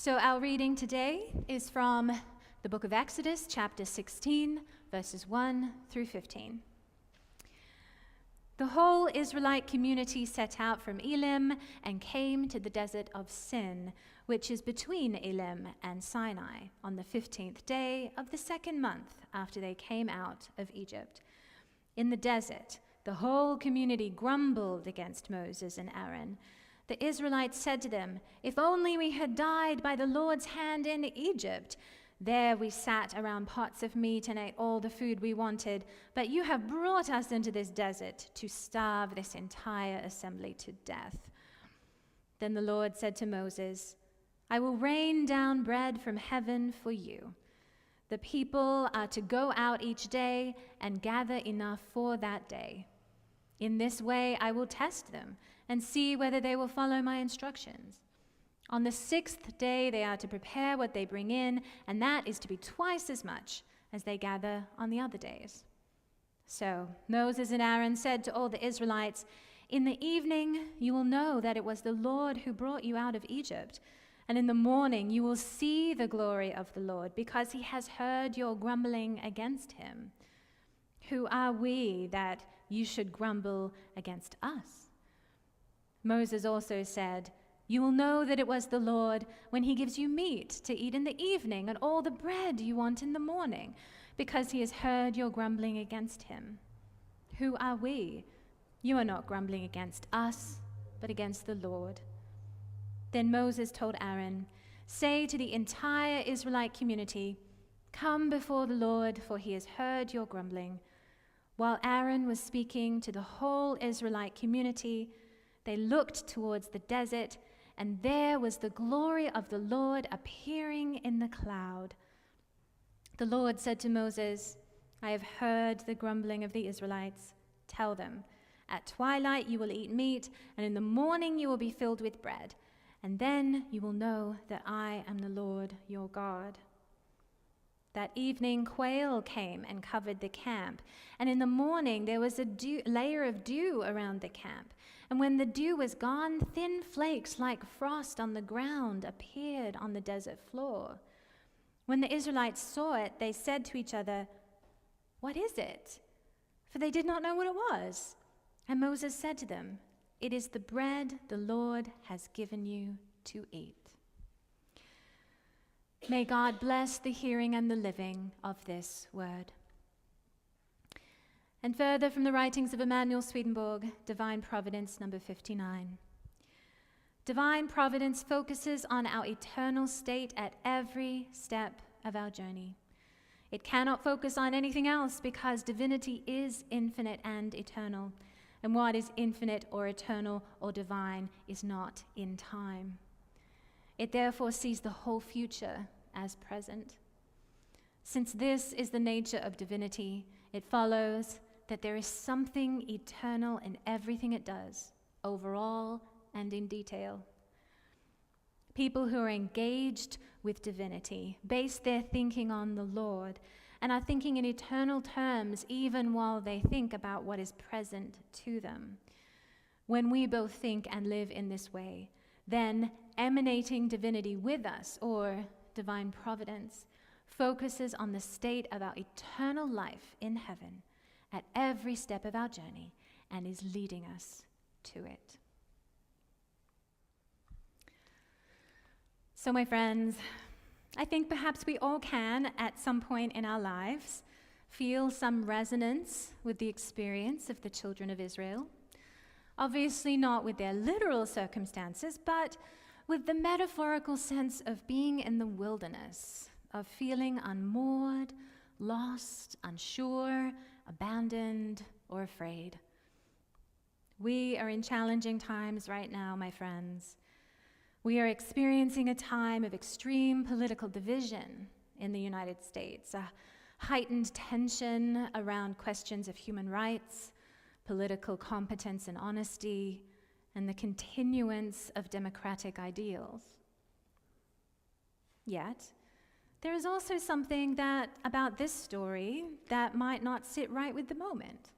So our reading today is from the book of Exodus, chapter 16, verses 1 through 15. The whole Israelite community set out from Elim and came to the desert of Sin, which is between Elim and Sinai, on the 15th day of the second month after they came out of Egypt. In the desert, the whole community grumbled against Moses and Aaron. The Israelites said to them, "If only we had died by the Lord's hand in Egypt. There we sat around pots of meat and ate all the food we wanted, but you have brought us into this desert to starve this entire assembly to death." Then the Lord said to Moses, "I will rain down bread from heaven for you. The people are to go out each day and gather enough for that day. In this way I will test them and see whether they will follow my instructions. On the 6th day they are to prepare what they bring in, and that is to be twice as much as they gather on the other days." So Moses and Aaron said to all the Israelites, "In the evening you will know that it was the Lord who brought you out of Egypt, and in the morning you will see the glory of the Lord, because he has heard your grumbling against him. Who are we that you should grumble against us?" Moses also said, "You will know that it was the Lord when he gives you meat to eat in the evening and all the bread you want in the morning, because he has heard your grumbling against him. Who are we? You are not grumbling against us, but against the Lord." Then Moses told Aaron, "Say to the entire Israelite community, 'Come before the Lord, for he has heard your grumbling.'" While Aaron was speaking to the whole Israelite community, they looked towards the desert, and there was the glory of the Lord appearing in the cloud. The Lord said to Moses, "I have heard the grumbling of the Israelites. Tell them, at twilight you will eat meat, and in the morning you will be filled with bread, and then you will know that I am the Lord your God." That evening quail came and covered the camp, and in the morning there was a layer of dew around the camp. And when the dew was gone, thin flakes like frost on the ground appeared on the desert floor. When the Israelites saw it, they said to each other, "What is it?" For they did not know what it was. And Moses said to them, "It is the bread the Lord has given you to eat." May God bless the hearing and the living of this word. And further from the writings of Emanuel Swedenborg, Divine Providence, number 59. Divine Providence focuses on our eternal state at every step of our journey. It cannot focus on anything else because divinity is infinite and eternal, and what is infinite or eternal or divine is not in time. It therefore sees the whole future as present. Since this is the nature of divinity, it follows that there is something eternal in everything it does, overall and in detail. People who are engaged with divinity base their thinking on the Lord and are thinking in eternal terms even while they think about what is present to them. When we both think and live in this way, then emanating divinity with us, or divine providence, focuses on the state of our eternal life in heaven at every step of our journey and is leading us to it. So, my friends, I think perhaps we all can, at some point in our lives, feel some resonance with the experience of the children of Israel. Obviously not with their literal circumstances, but with the metaphorical sense of being in the wilderness, of feeling unmoored, lost, unsure, abandoned, or afraid. We are in challenging times right now, my friends. We are experiencing a time of extreme political division in the United States, a heightened tension around questions of human rights, political competence and honesty, and the continuance of democratic ideals. Yet, there is also something about this story that might not sit right with the moment.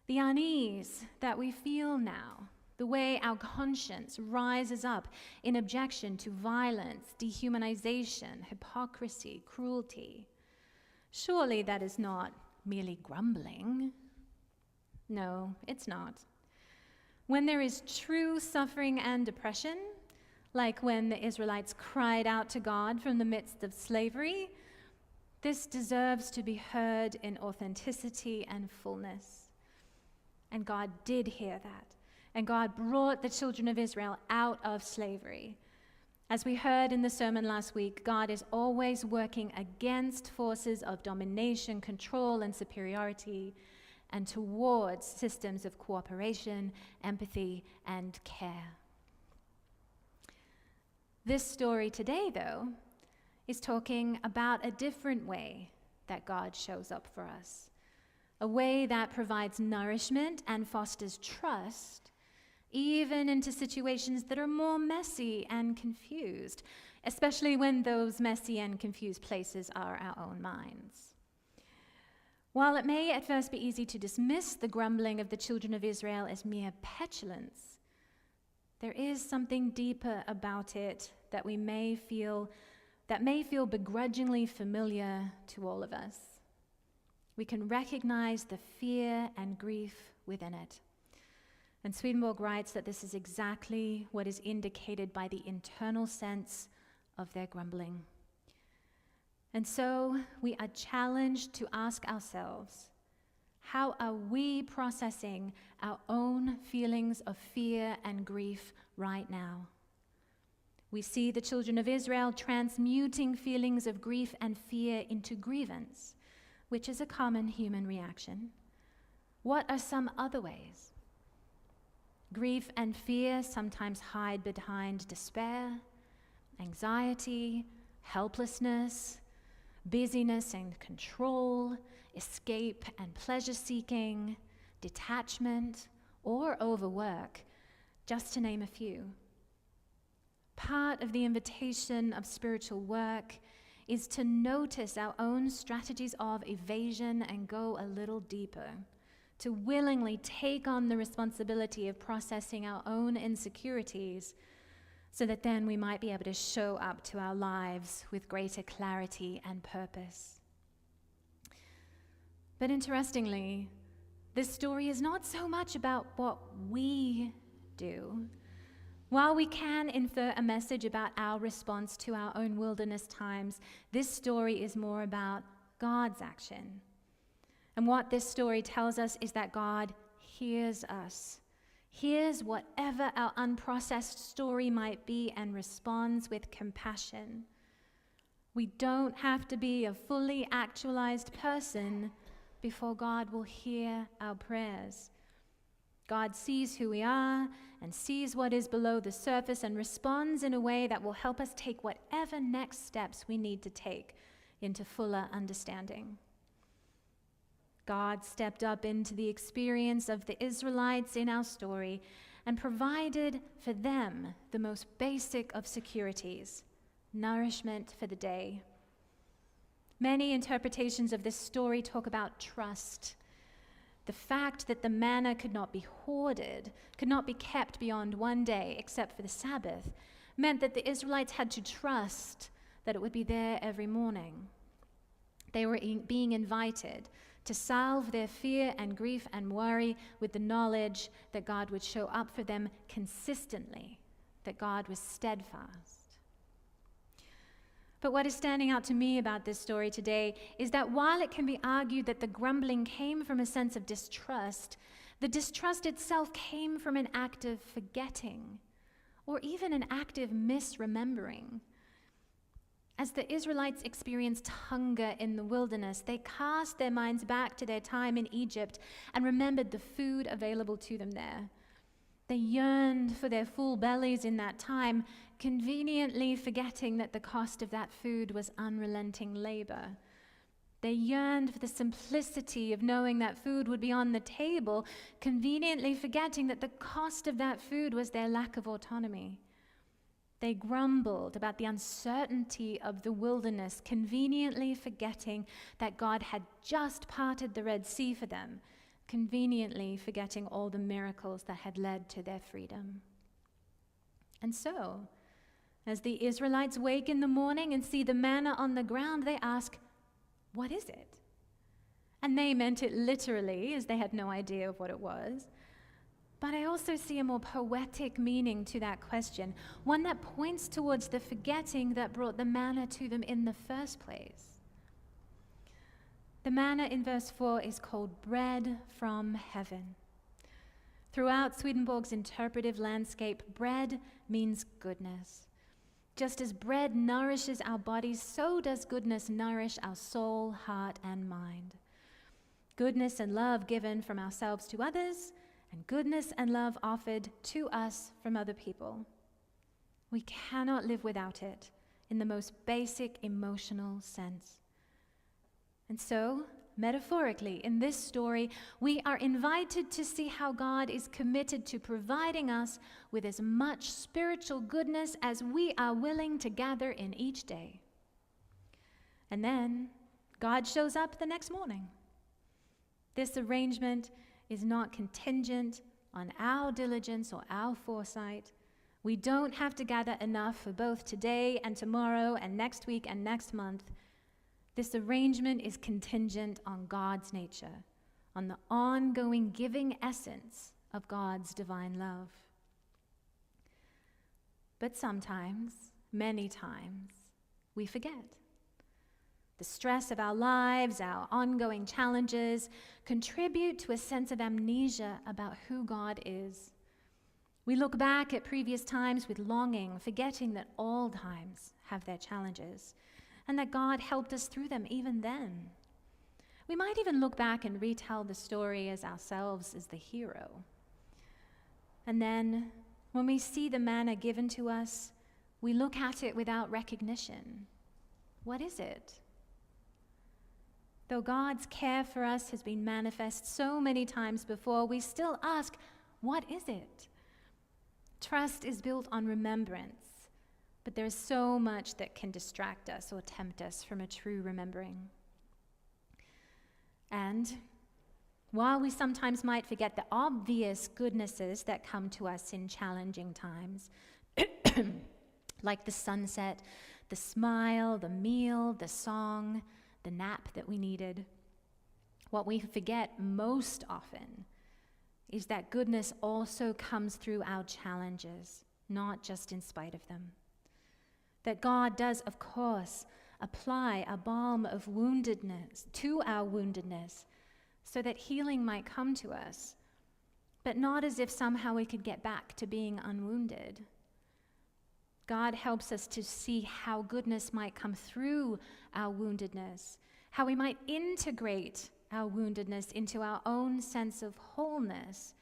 The unease that we feel now, the the way our conscience rises up in objection to violence, dehumanization, hypocrisy, cruelty. Surely that is not merely grumbling. No, it's not. When there is true suffering and depression, like when the Israelites cried out to God from the midst of slavery, this deserves to be heard in authenticity and fullness. And God did hear that. And God brought the children of Israel out of slavery. As we heard in the sermon last week, God is always working against forces of domination, control, and superiority, and towards systems of cooperation, empathy, and care. This story today, though, is talking about a different way that God shows up for us, a way that provides nourishment and fosters trust, even into situations that are more messy and confused, especially when those messy and confused places are our own minds. While it may at first be easy to dismiss the grumbling of the children of Israel as mere petulance, there is something deeper about it that may feel begrudgingly familiar to all of us. We can recognize the fear and grief within it. And Swedenborg writes that this is exactly what is indicated by the internal sense of their grumbling. And so we are challenged to ask ourselves, how are we processing our own feelings of fear and grief right now? We see the children of Israel transmuting feelings of grief and fear into grievance, which is a common human reaction. What are some other ways? Grief and fear sometimes hide behind despair, anxiety, helplessness, busyness and control, escape and pleasure-seeking, detachment, or overwork, just to name a few. Part of the invitation of spiritual work is to notice our own strategies of evasion and go a little deeper, to willingly take on the responsibility of processing our own insecurities, so that then we might be able to show up to our lives with greater clarity and purpose. But interestingly, this story is not so much about what we do. While we can infer a message about our response to our own wilderness times, this story is more about God's action. And what this story tells us is that God hears us, hears whatever our unprocessed story might be, and responds with compassion. We don't have to be a fully actualized person before God will hear our prayers. God sees who we are and sees what is below the surface and responds in a way that will help us take whatever next steps we need to take into fuller understanding. God stepped up into the experience of the Israelites in our story and provided for them the most basic of securities, nourishment for the day. Many interpretations of this story talk about trust. The fact that the manna could not be hoarded, could not be kept beyond one day except for the Sabbath, meant that the Israelites had to trust that it would be there every morning. They were being invited to salve their fear and grief and worry with the knowledge that God would show up for them consistently, that God was steadfast. But what is standing out to me about this story today is that while it can be argued that the grumbling came from a sense of distrust, the distrust itself came from an act of forgetting, or even an act of misremembering. As the Israelites experienced hunger in the wilderness, they cast their minds back to their time in Egypt and remembered the food available to them there. They yearned for their full bellies in that time, conveniently forgetting that the cost of that food was unrelenting labor. They yearned for the simplicity of knowing that food would be on the table, conveniently forgetting that the cost of that food was their lack of autonomy. They grumbled about the uncertainty of the wilderness, conveniently forgetting that God had just parted the Red Sea for them, conveniently forgetting all the miracles that had led to their freedom. And so, as the Israelites wake in the morning and see the manna on the ground, they ask, "What is it?" And they meant it literally, as they had no idea of what it was. But I also see a more poetic meaning to that question, one that points towards the forgetting that brought the manna to them in the first place. The manna in verse 4 is called bread from heaven. Throughout Swedenborg's interpretive landscape, bread means goodness. Just as bread nourishes our bodies, so does goodness nourish our soul, heart, and mind. Goodness and love given from ourselves to others, and goodness and love offered to us from other people. We cannot live without it in the most basic emotional sense. And so, metaphorically, in this story, we are invited to see how God is committed to providing us with as much spiritual goodness as we are willing to gather in each day. And then, God shows up the next morning. This arrangement is not contingent on our diligence or our foresight. We don't have to gather enough for both today and tomorrow and next week and next month. This arrangement is contingent on God's nature, on the ongoing giving essence of God's divine love. But sometimes, many times, we forget. The stress of our lives, our ongoing challenges, contribute to a sense of amnesia about who God is. We look back at previous times with longing, forgetting that all times have their challenges, and that God helped us through them even then. We might even look back and retell the story as ourselves as the hero. And then, when we see the manna given to us, we look at it without recognition. What is it? Though God's care for us has been manifest so many times before, we still ask, what is it? Trust is built on remembrance, but there is so much that can distract us or tempt us from a true remembering. And while we sometimes might forget the obvious goodnesses that come to us in challenging times, like the sunset, the smile, the meal, the song, the nap that we needed, what we forget most often is that goodness also comes through our challenges, not just in spite of them. That God does, of course, apply a balm of woundedness to our woundedness so that healing might come to us, but not as if somehow we could get back to being unwounded. God helps us to see how goodness might come through our woundedness, how we might integrate our woundedness into our own sense of wholeness,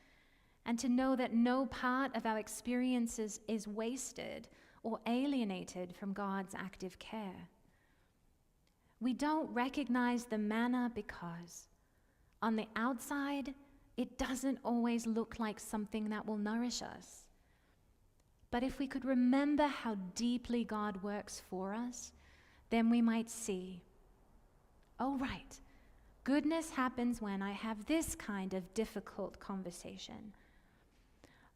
and to know that no part of our experiences is wasted or alienated from God's active care. We don't recognize the manna because, on the outside, it doesn't always look like something that will nourish us. But if we could remember how deeply God works for us, then we might see, oh right, goodness happens when I have this kind of difficult conversation.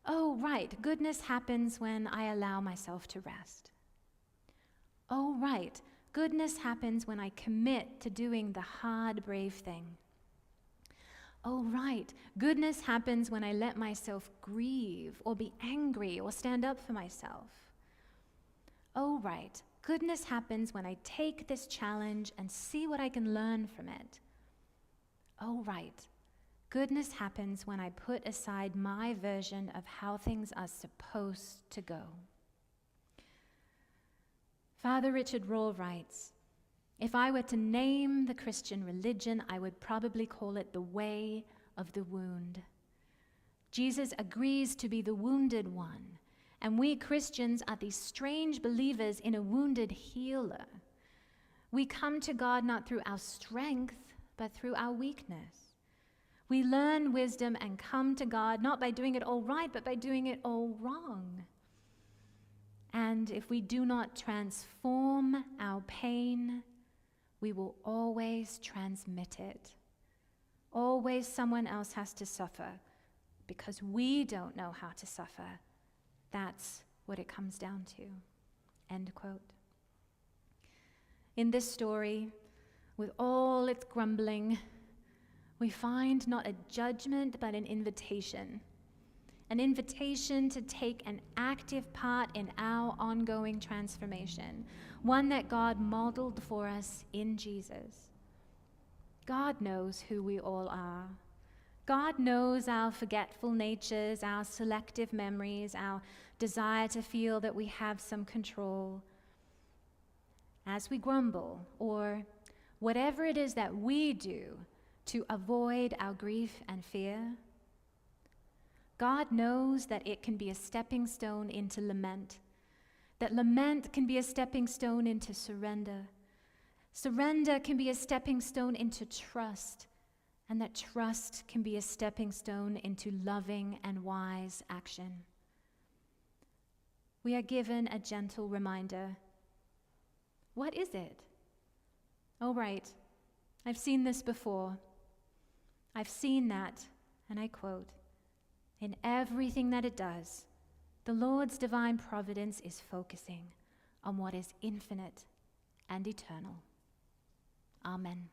Oh right, goodness happens when I allow myself to rest. Oh right, goodness happens when I commit to doing the hard, brave thing. Oh, right, goodness happens when I let myself grieve or be angry or stand up for myself. Oh, right, goodness happens when I take this challenge and see what I can learn from it. Oh, right, goodness happens when I put aside my version of how things are supposed to go. Father Richard Rohr writes, if I were to name the Christian religion, I would probably call it the way of the wound. Jesus agrees to be the wounded one, and we Christians are these strange believers in a wounded healer. We come to God not through our strength, but through our weakness. We learn wisdom and come to God not by doing it all right, but by doing it all wrong. And if we do not transform our pain, we will always transmit it, Always someone else has to suffer because we don't know how to suffer. That's what it comes down to. End quote. In this story, with all its grumbling, we find not a judgment but an invitation to take an active part in our ongoing transformation, one that God modeled for us in Jesus. God knows who we all are. God knows our forgetful natures, our selective memories, our desire to feel that we have some control. As we grumble, or whatever it is that we do to avoid our grief and fear, God knows that it can be a stepping stone into lament, that lament can be a stepping stone into surrender. Surrender can be a stepping stone into trust, and that trust can be a stepping stone into loving and wise action. We are given a gentle reminder. What is it? Oh, right, I've seen this before. I've seen that, and I quote, "In everything that it does, the Lord's divine providence is focusing on what is infinite and eternal." Amen.